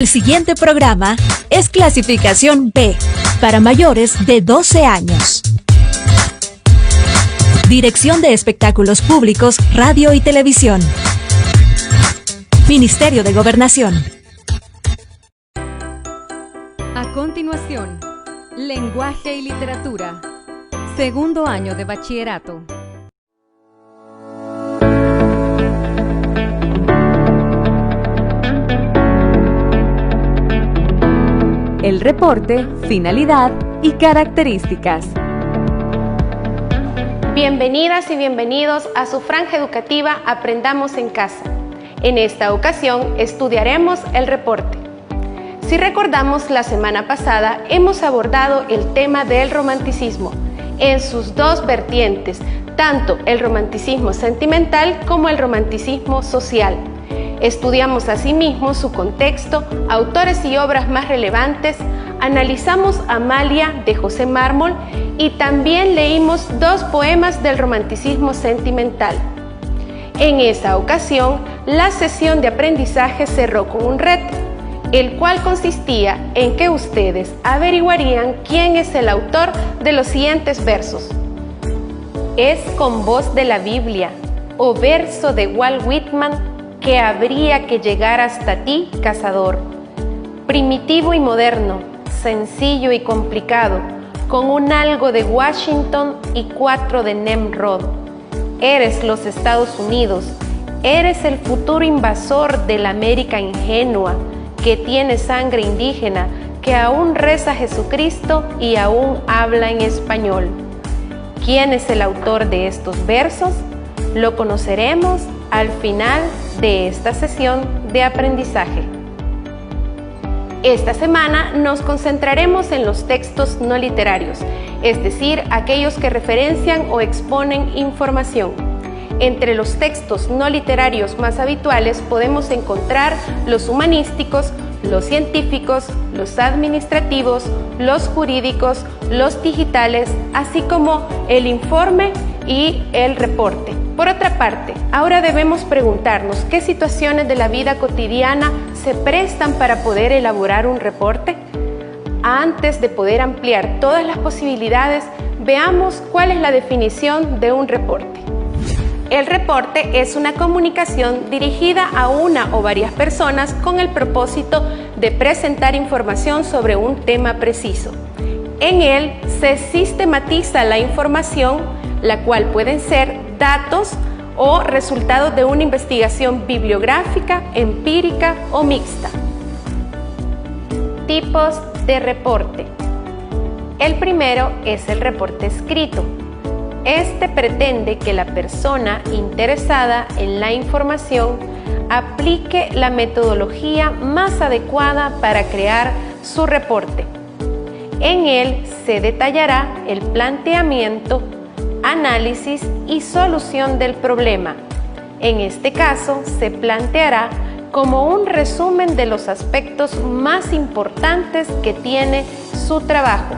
El siguiente programa es clasificación B, para mayores de 12 años. Dirección de Espectáculos Públicos, Radio y Televisión. Ministerio de Gobernación. A continuación, Lenguaje y Literatura. Segundo año de bachillerato. El reporte, finalidad y características. Bienvenidas y bienvenidos a su franja educativa Aprendamos en Casa. En esta ocasión estudiaremos el reporte. Si recordamos, la semana pasada hemos abordado el tema del romanticismo en sus dos vertientes, tanto el romanticismo sentimental como el romanticismo social. Estudiamos asimismo su contexto, autores y obras más relevantes, analizamos Amalia de José Mármol y también leímos dos poemas del romanticismo sentimental. En esa ocasión, la sesión de aprendizaje cerró con un reto, el cual consistía en que ustedes averiguarían quién es el autor de los siguientes versos. Es con voz de la Biblia o verso de Walt Whitman que habría que llegar hasta ti, cazador. Primitivo y moderno, sencillo y complicado, con un algo de Washington y 4 de Nimrod. Eres los Estados Unidos, eres el futuro invasor de la América ingenua, que tiene sangre indígena, que aún reza a Jesucristo y aún habla en español. ¿Quién es el autor de estos versos? Lo conoceremos al final de esta sesión de aprendizaje. Esta semana nos concentraremos en los textos no literarios, es decir, aquellos que referencian o exponen información. Entre los textos no literarios más habituales podemos encontrar los humanísticos, los científicos, los administrativos, los jurídicos, los digitales, así como el informe y el reporte. Por otra parte, ahora debemos preguntarnos qué situaciones de la vida cotidiana se prestan para poder elaborar un reporte. Antes de poder ampliar todas las posibilidades, veamos cuál es la definición de un reporte. El reporte es una comunicación dirigida a una o varias personas con el propósito de presentar información sobre un tema preciso. En él se sistematiza la información, la cual pueden ser datos o resultados de una investigación bibliográfica, empírica o mixta. Tipos de reporte. El primero es el reporte escrito. Este pretende que la persona interesada en la información aplique la metodología más adecuada para crear su reporte. En él se detallará el planteamiento, análisis y solución del problema. En este caso, se planteará como un resumen de los aspectos más importantes que tiene su trabajo.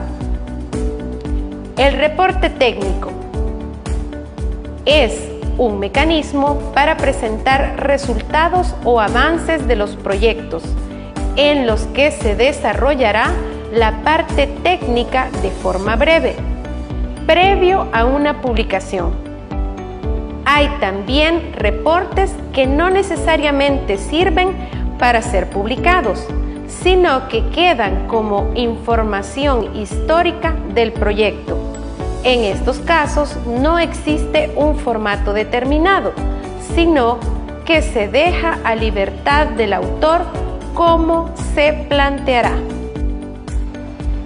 El reporte técnico es un mecanismo para presentar resultados o avances de los proyectos, en los que se desarrollará la parte técnica de forma breve, previo a una publicación. Hay también reportes que no necesariamente sirven para ser publicados, sino que quedan como información histórica del proyecto. En estos casos no existe un formato determinado, sino que se deja a libertad del autor cómo se planteará.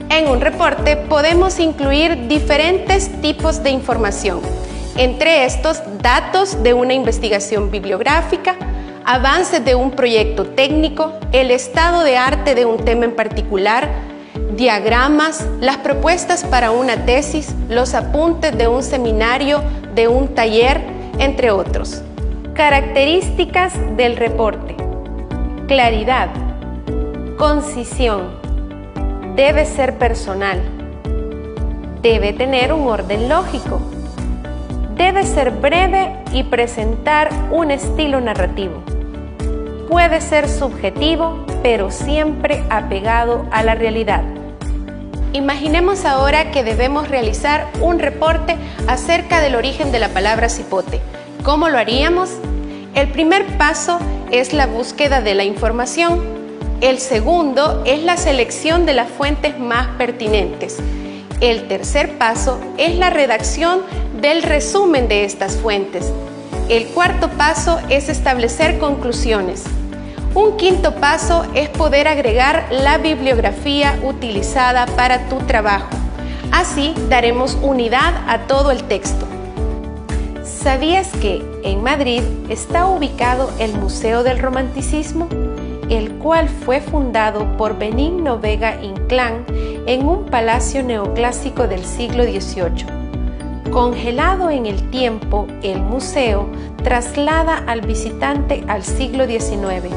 En un reporte podemos incluir diferentes tipos de información, entre estos datos de una investigación bibliográfica, avances de un proyecto técnico, el estado de arte de un tema en particular, diagramas, las propuestas para una tesis, los apuntes de un seminario, de un taller, entre otros. Características del reporte. Claridad, concisión. Debe ser personal. Debe tener un orden lógico. Debe ser breve y presentar un estilo narrativo. Puede ser subjetivo, pero siempre apegado a la realidad. Imaginemos ahora que debemos realizar un reporte acerca del origen de la palabra cipote. ¿Cómo lo haríamos? El primer paso es la búsqueda de la información. El segundo es la selección de las fuentes más pertinentes. El tercer paso es la redacción del resumen de estas fuentes. El cuarto paso es establecer conclusiones. Un quinto paso es poder agregar la bibliografía utilizada para tu trabajo. Así daremos unidad a todo el texto. ¿Sabías que en Madrid está ubicado el Museo del Romanticismo, el cual fue fundado por Benigno Vega Inclán en un palacio neoclásico del siglo XVIII? Congelado en el tiempo, el museo traslada al visitante al siglo XIX,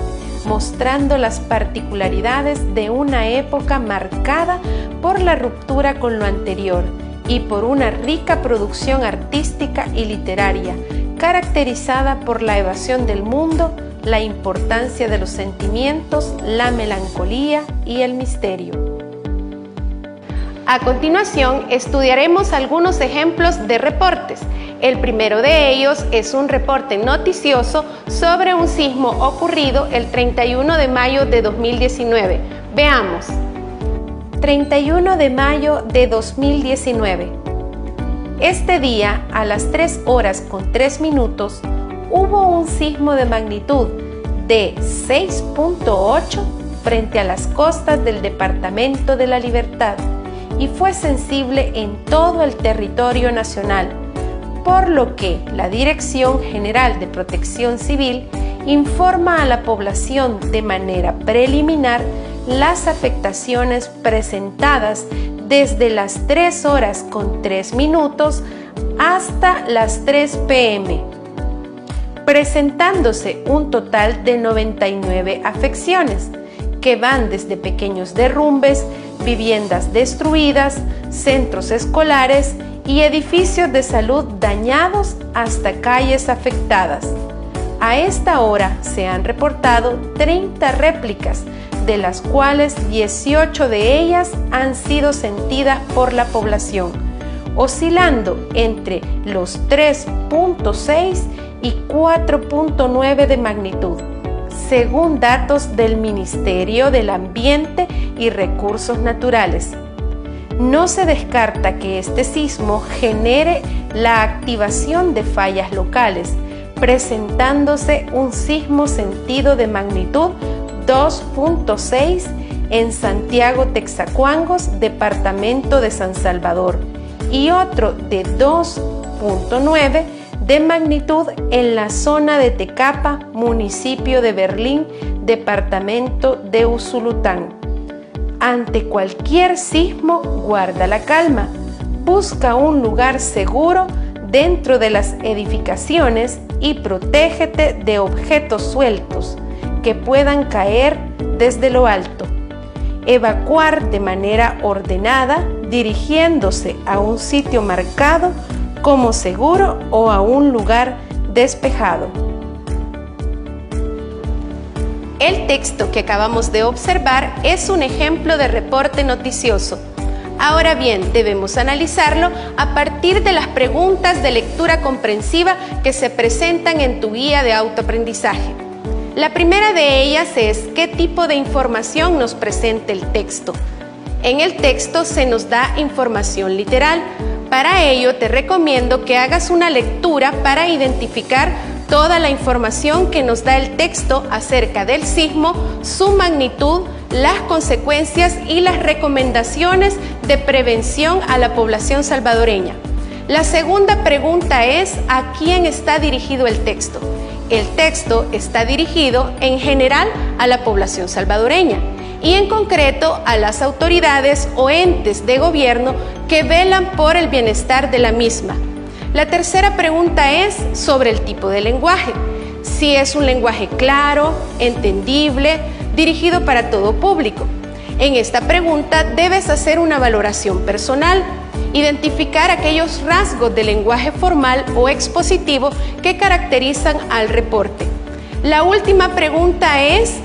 mostrando las particularidades de una época marcada por la ruptura con lo anterior y por una rica producción artística y literaria, caracterizada por la evasión del mundo, la importancia de los sentimientos, la melancolía y el misterio. A continuación, estudiaremos algunos ejemplos de reportes. El primero de ellos es un reporte noticioso sobre un sismo ocurrido el 31 de mayo de 2019. Veamos. 31 de mayo de 2019. Este día, a las 3 horas con 3 minutos, hubo un sismo de magnitud de 6.8 frente a las costas del Departamento de la Libertad y fue sensible en todo el territorio nacional, por lo que la Dirección General de Protección Civil informa a la población de manera preliminar las afectaciones presentadas desde las 3 horas con 3 minutos hasta las 3 p.m., presentándose un total de 99 afecciones, que van desde pequeños derrumbes, viviendas destruidas, centros escolares y edificios de salud dañados hasta calles afectadas. A esta hora se han reportado 30 réplicas, de las cuales 18 de ellas han sido sentidas por la población, oscilando entre los 3.6 y 4.9 de magnitud, según datos del Ministerio del Ambiente y Recursos Naturales. No se descarta que este sismo genere la activación de fallas locales, presentándose un sismo sentido de magnitud 2.6 en Santiago Texacuangos, departamento de San Salvador, y otro de 2.9 de magnitud en la zona de Tecapa, municipio de Berlín, departamento de Usulután. Ante cualquier sismo, guarda la calma, busca un lugar seguro dentro de las edificaciones y protégete de objetos sueltos que puedan caer desde lo alto. Evacuar de manera ordenada, dirigiéndose a un sitio marcado como seguro o a un lugar despejado. El texto que acabamos de observar es un ejemplo de reporte noticioso. Ahora bien, debemos analizarlo a partir de las preguntas de lectura comprensiva que se presentan en tu guía de autoaprendizaje. La primera de ellas es ¿qué tipo de información nos presenta el texto? En el texto se nos da información literal. Para ello te recomiendo que hagas una lectura para identificar toda la información que nos da el texto acerca del sismo, su magnitud, las consecuencias y las recomendaciones de prevención a la población salvadoreña. La segunda pregunta es ¿a quién está dirigido el texto? El texto está dirigido en general a la población salvadoreña y en concreto a las autoridades o entes de gobierno que velan por el bienestar de la misma. La tercera pregunta es sobre el tipo de lenguaje. Si es un lenguaje claro, entendible, dirigido para todo público. En esta pregunta debes hacer una valoración personal, identificar aquellos rasgos de lenguaje formal o expositivo que caracterizan al reporte. La última pregunta es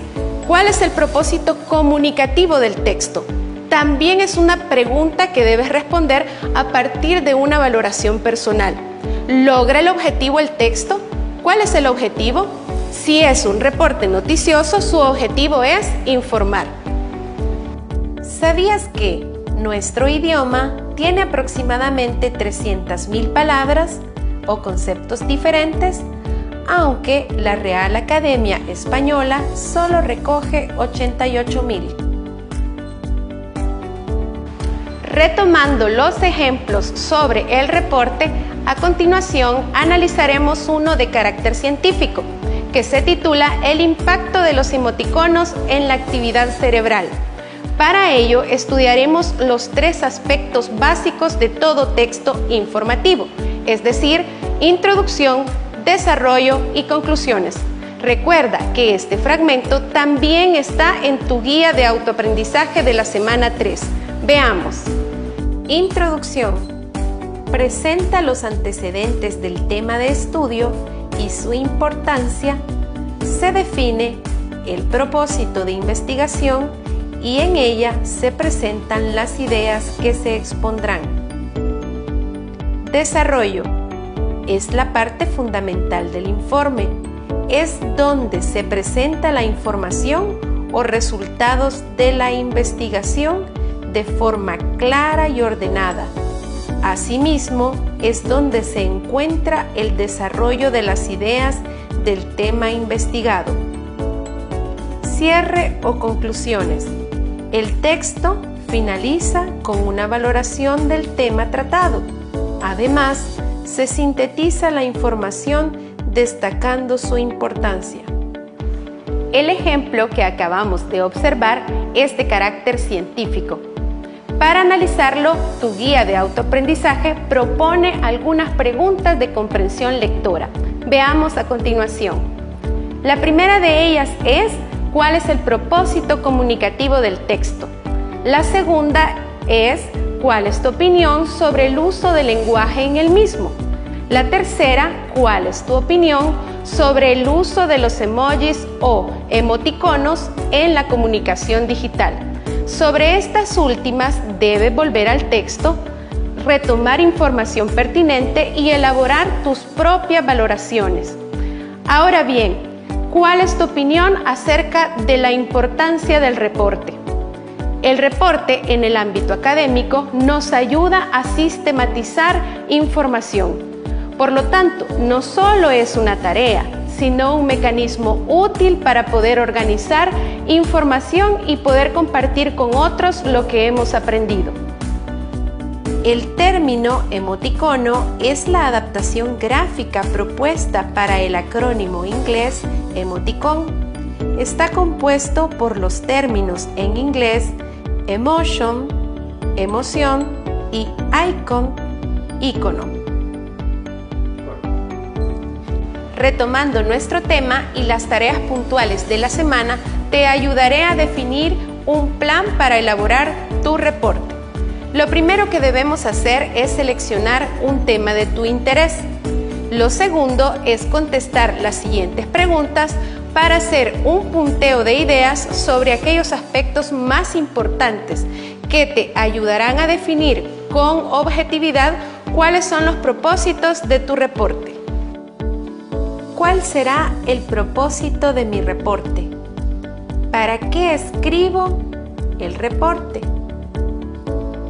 ¿Cuál es el propósito comunicativo del texto? También es una pregunta que debes responder a partir de una valoración personal. ¿Logra el objetivo el texto? ¿Cuál es el objetivo? Si es un reporte noticioso, su objetivo es informar. ¿Sabías que nuestro idioma tiene aproximadamente 300.000 palabras o conceptos diferentes, aunque la Real Academia Española solo recoge 88.000? Retomando los ejemplos sobre el reporte, a continuación analizaremos uno de carácter científico, que se titula El impacto de los emoticonos en la actividad cerebral. Para ello, estudiaremos los 3 aspectos básicos de todo texto informativo, es decir, introducción, desarrollo y conclusiones. Recuerda que este fragmento también está en tu guía de autoaprendizaje de la semana 3. Veamos. Introducción. Presenta los antecedentes del tema de estudio y su importancia. Se define el propósito de investigación y en ella se presentan las ideas que se expondrán. Desarrollo. Es la parte fundamental del informe. Es donde se presenta la información o resultados de la investigación de forma clara y ordenada. Asimismo, es donde se encuentra el desarrollo de las ideas del tema investigado. Cierre o conclusiones. El texto finaliza con una valoración del tema tratado. Además, se sintetiza la información destacando su importancia. El ejemplo que acabamos de observar es de carácter científico. Para analizarlo, tu guía de autoaprendizaje propone algunas preguntas de comprensión lectora. Veamos a continuación. La primera de ellas es: ¿cuál es el propósito comunicativo del texto? La segunda es: ¿cuál es tu opinión sobre el uso del lenguaje en el mismo? La tercera: ¿cuál es tu opinión sobre el uso de los emojis o emoticonos en la comunicación digital? Sobre estas últimas, debes volver al texto, retomar información pertinente y elaborar tus propias valoraciones. Ahora bien, ¿cuál es tu opinión acerca de la importancia del reporte? El reporte en el ámbito académico nos ayuda a sistematizar información. Por lo tanto, no solo es una tarea, sino un mecanismo útil para poder organizar información y poder compartir con otros lo que hemos aprendido. El término emoticono es la adaptación gráfica propuesta para el acrónimo inglés emoticon. Está compuesto por los términos en inglés emotion, emoción y icon, icono. Retomando nuestro tema y las tareas puntuales de la semana, te ayudaré a definir un plan para elaborar tu reporte. Lo primero que debemos hacer es seleccionar un tema de tu interés. Lo segundo es contestar las siguientes preguntas para hacer un punteo de ideas sobre aquellos aspectos más importantes que te ayudarán a definir con objetividad cuáles son los propósitos de tu reporte. ¿Cuál será el propósito de mi reporte? ¿Para qué escribo el reporte?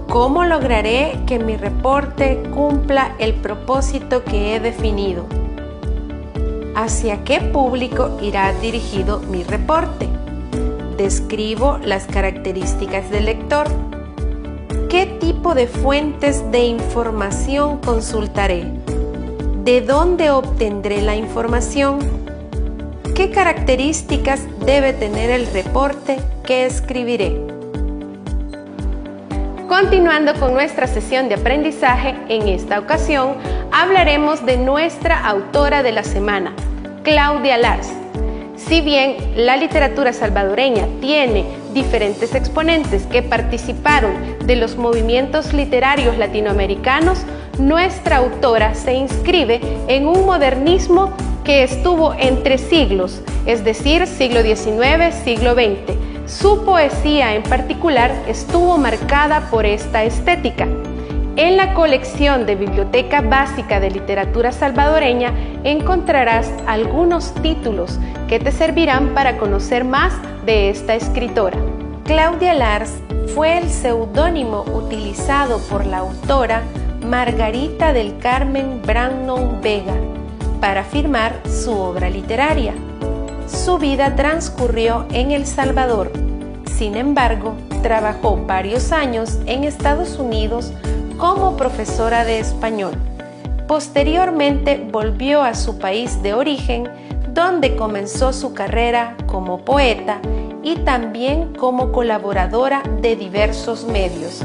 ¿Cómo lograré que mi reporte cumpla el propósito que he definido? ¿Hacia qué público irá dirigido mi reporte? Describo las características del lector. ¿Qué tipo de fuentes de información consultaré? ¿De dónde obtendré la información? ¿Qué características debe tener el reporte que escribiré? Continuando con nuestra sesión de aprendizaje, en esta ocasión hablaremos de nuestra autora de la semana, Claudia Lars. Si bien la literatura salvadoreña tiene diferentes exponentes que participaron de los movimientos literarios latinoamericanos, nuestra autora se inscribe en un modernismo que estuvo entre siglos, es decir, siglo XIX, siglo XX. Su poesía en particular estuvo marcada por esta estética. En la colección de Biblioteca Básica de Literatura Salvadoreña encontrarás algunos títulos que te servirán para conocer más de esta escritora. Claudia Lars fue el seudónimo utilizado por la autora Margarita del Carmen Brannon Vega para firmar su obra literaria. Su vida transcurrió en El Salvador. Sin embargo, trabajó varios años en Estados Unidos como profesora de español. Posteriormente volvió a su país de origen, donde comenzó su carrera como poeta y también como colaboradora de diversos medios.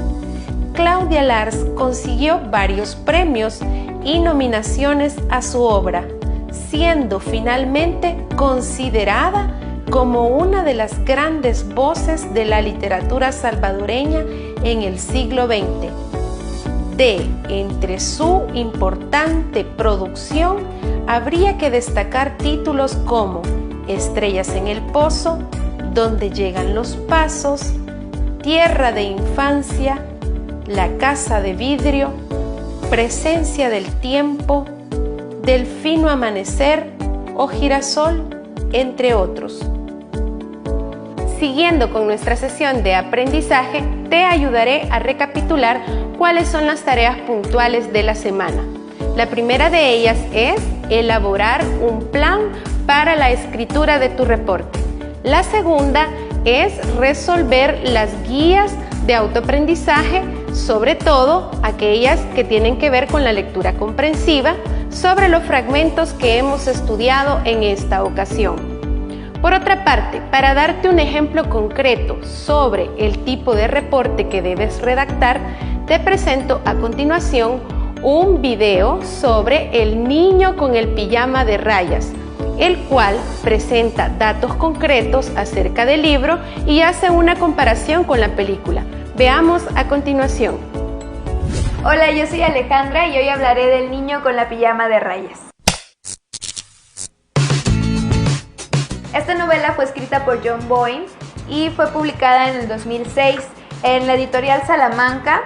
Claudia Lars consiguió varios premios y nominaciones a su obra, siendo finalmente considerada como una de las grandes voces de la literatura salvadoreña en el siglo XX. Entre su importante producción, habría que destacar títulos como Estrellas en el Pozo, Donde llegan los pasos, Tierra de infancia, La casa de vidrio, Presencia del tiempo, Delfino amanecer o Girasol, entre otros. Siguiendo con nuestra sesión de aprendizaje, te ayudaré a recapitular cuáles son las tareas puntuales de la semana. La primera de ellas es elaborar un plan para la escritura de tu reporte. La segunda es resolver las guías de autoaprendizaje, sobre todo aquellas que tienen que ver con la lectura comprensiva, sobre los fragmentos que hemos estudiado en esta ocasión. Por otra parte, para darte un ejemplo concreto sobre el tipo de reporte que debes redactar, te presento a continuación un video sobre El niño con el pijama de rayas, el cual presenta datos concretos acerca del libro y hace una comparación con la película. Veamos a continuación. Hola, yo soy Alejandra y hoy hablaré del niño con la pijama de rayas. Esta novela fue escrita por John Boyne y fue publicada en el 2006 en la editorial Salamandra.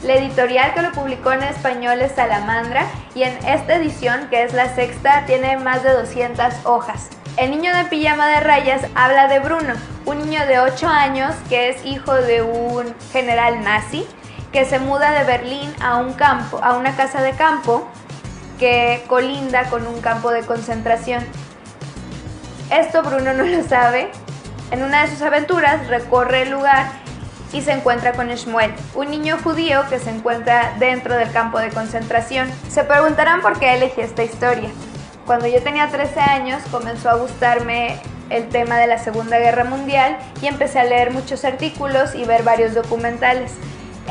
La editorial que lo publicó en español es Salamandra y en esta edición, que es la sexta, tiene más de 200 hojas. El niño de pijama de rayas habla de Bruno, un niño de 8 años que es hijo de un general nazi que se muda de Berlín a una casa de campo que colinda con un campo de concentración. Esto Bruno no lo sabe. En una de sus aventuras recorre el lugar y se encuentra con Shmuel, un niño judío que se encuentra dentro del campo de concentración. Se preguntarán por qué elegí esta historia. Cuando yo tenía 13 años comenzó a gustarme el tema de la Segunda Guerra Mundial y empecé a leer muchos artículos y ver varios documentales.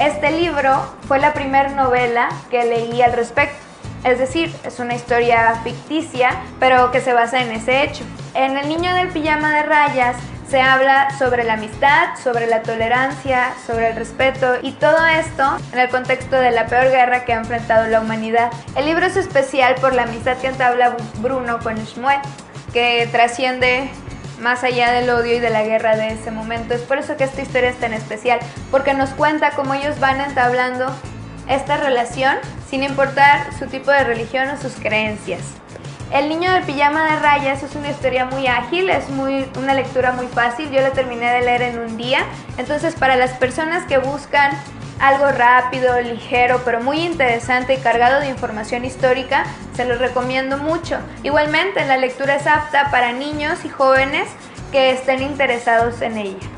Este libro fue la primera novela que leí al respecto. Es decir, es una historia ficticia, pero que se basa en ese hecho. En El niño del pijama de rayas se habla sobre la amistad, sobre la tolerancia, sobre el respeto y todo esto en el contexto de la peor guerra que ha enfrentado la humanidad. El libro es especial por la amistad que entabla Bruno con Shmuel, que trasciende más allá del odio y de la guerra de ese momento. Es por eso que esta historia es tan especial, porque nos cuenta cómo ellos van entablando esta relación sin importar su tipo de religión o sus creencias. El niño del pijama de rayas es una historia muy ágil, es una lectura muy fácil. Yo la terminé de leer en un día. Entonces, para las personas que buscan algo rápido, ligero, pero muy interesante y cargado de información histórica, se los recomiendo mucho. Igualmente, la lectura es apta para niños y jóvenes que estén interesados en ella.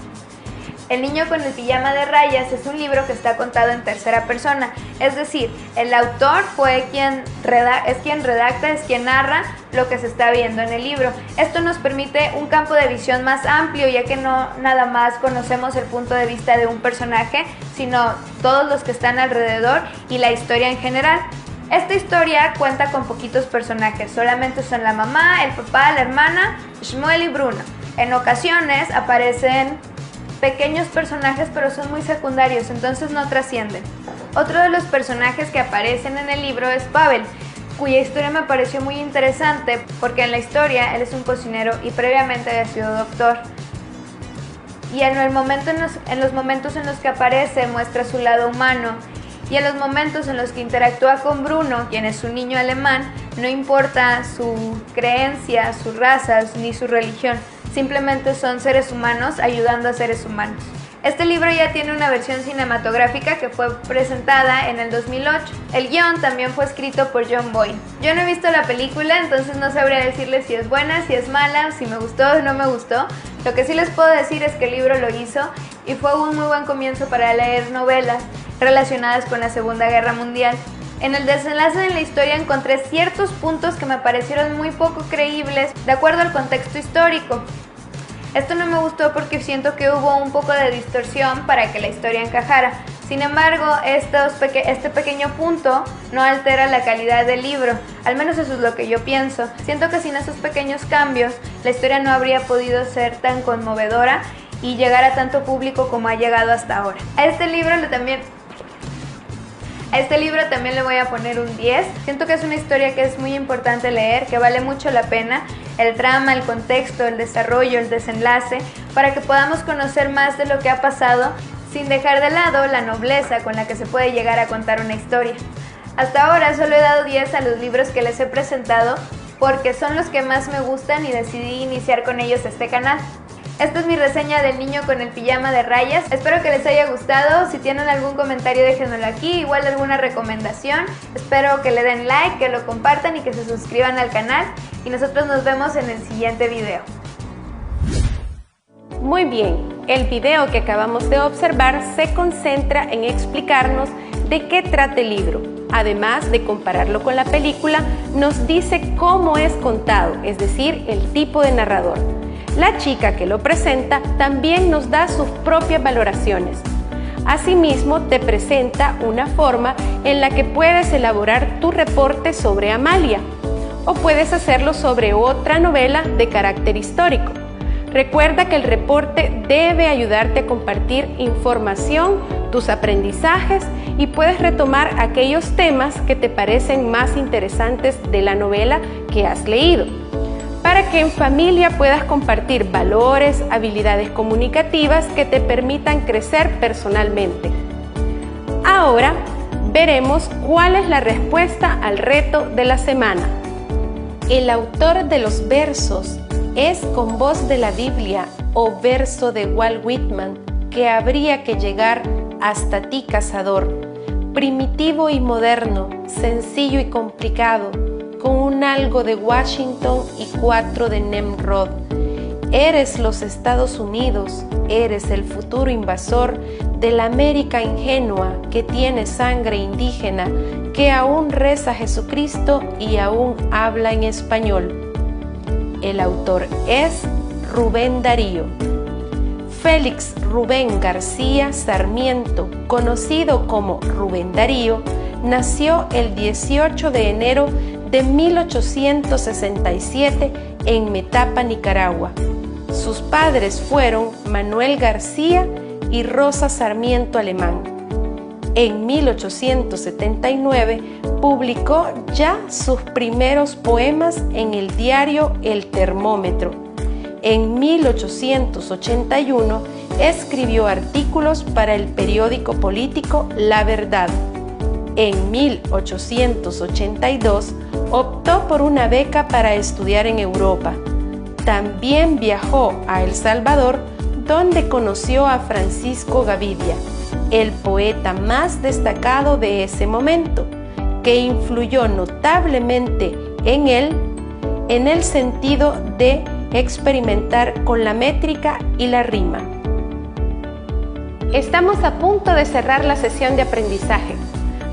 El niño con el pijama de rayas es un libro que está contado en tercera persona, es decir, el autor es quien redacta, es quien narra lo que se está viendo en el libro. Esto nos permite un campo de visión más amplio, ya que no nada más conocemos el punto de vista de un personaje, sino todos los que están alrededor y la historia en general. Esta historia cuenta con poquitos personajes, solamente son la mamá, el papá, la hermana, Shmuel y Bruno. En ocasiones aparecen pequeños personajes, pero son muy secundarios, entonces no trascienden. Otro de los personajes que aparecen en el libro es Pavel, cuya historia me pareció muy interesante porque en la historia él es un cocinero y previamente había sido doctor. Y en los momentos en los que aparece muestra su lado humano, y en los momentos en los que interactúa con Bruno, quien es un niño alemán, no importa su creencia, su raza ni su religión, simplemente son seres humanos ayudando a seres humanos. Este libro ya tiene una versión cinematográfica que fue presentada en el 2008. El guión también fue escrito por John Boyne. Yo no he visto la película, entonces no sabría decirles si es buena, si es mala, si me gustó o no me gustó. Lo que sí les puedo decir es que el libro lo hizo y fue un muy buen comienzo para leer novelas relacionadas con la Segunda Guerra Mundial. En el desenlace de la historia encontré ciertos puntos que me parecieron muy poco creíbles de acuerdo al contexto histórico. Esto no me gustó porque siento que hubo un poco de distorsión para que la historia encajara. Sin embargo, este pequeño punto no altera la calidad del libro, al menos eso es lo que yo pienso. Siento que sin esos pequeños cambios, la historia no habría podido ser tan conmovedora y llegar a tanto público como ha llegado hasta ahora. A este libro también le voy a poner un 10. Siento que es una historia que es muy importante leer, que vale mucho la pena. El trama, el contexto, el desarrollo, el desenlace, para que podamos conocer más de lo que ha pasado sin dejar de lado la nobleza con la que se puede llegar a contar una historia. Hasta ahora solo he dado 10 a los libros que les he presentado porque son los que más me gustan y decidí iniciar con ellos este canal. Esta es mi reseña del niño con el pijama de rayas. Espero que les haya gustado. Si tienen algún comentario déjenmelo aquí, igual alguna recomendación. Espero que le den like, que lo compartan y que se suscriban al canal. Y nosotros nos vemos en el siguiente video. Muy bien, el video que acabamos de observar se concentra en explicarnos de qué trata el libro. Además de compararlo con la película, nos dice cómo es contado, es decir, el tipo de narrador. La chica que lo presenta también nos da sus propias valoraciones. Asimismo, te presenta una forma en la que puedes elaborar tu reporte sobre Amalia, o puedes hacerlo sobre otra novela de carácter histórico. Recuerda que el reporte debe ayudarte a compartir información, tus aprendizajes y puedes retomar aquellos temas que te parecen más interesantes de la novela que has leído, para que en familia puedas compartir valores, habilidades comunicativas que te permitan crecer personalmente. Ahora veremos cuál es la respuesta al reto de la semana. El autor de los versos es Con voz de la Biblia o verso de Walt Whitman, que habría que llegar hasta ti, cazador, primitivo y moderno, sencillo y complicado, con un algo de Washington y 4 de Nimrod. Eres los Estados Unidos, eres el futuro invasor de la América ingenua que tiene sangre indígena, que aún reza a Jesucristo y aún habla en español. El autor es Rubén Darío. Félix Rubén García Sarmiento, conocido como Rubén Darío, nació el 18 de enero de 1867 en Metapa, Nicaragua. Sus padres fueron Manuel García y Rosa Sarmiento Alemán. En 1879 publicó ya sus primeros poemas en el diario El Termómetro. En 1881 escribió artículos para el periódico político La Verdad. En 1882 optó por una beca para estudiar en Europa. También viajó a El Salvador, donde conoció a Francisco Gavidia, el poeta más destacado de ese momento, que influyó notablemente en él en el sentido de experimentar con la métrica y la rima. Estamos a punto de cerrar la sesión de aprendizaje.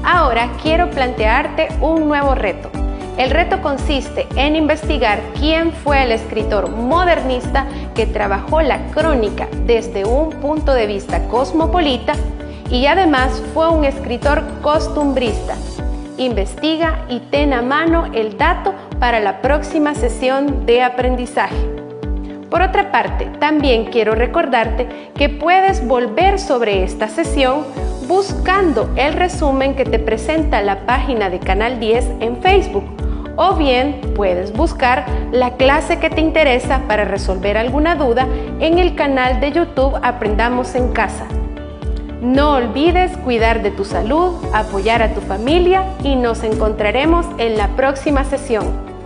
Ahora quiero plantearte un nuevo reto. El reto consiste en investigar quién fue el escritor modernista que trabajó la crónica desde un punto de vista cosmopolita y además fue un escritor costumbrista. Investiga y ten a mano el dato para la próxima sesión de aprendizaje. Por otra parte, también quiero recordarte que puedes volver sobre esta sesión buscando el resumen que te presenta la página de Canal 10 en Facebook, o bien puedes buscar la clase que te interesa para resolver alguna duda en el canal de YouTube Aprendamos en Casa. No olvides cuidar de tu salud, apoyar a tu familia y nos encontraremos en la próxima sesión.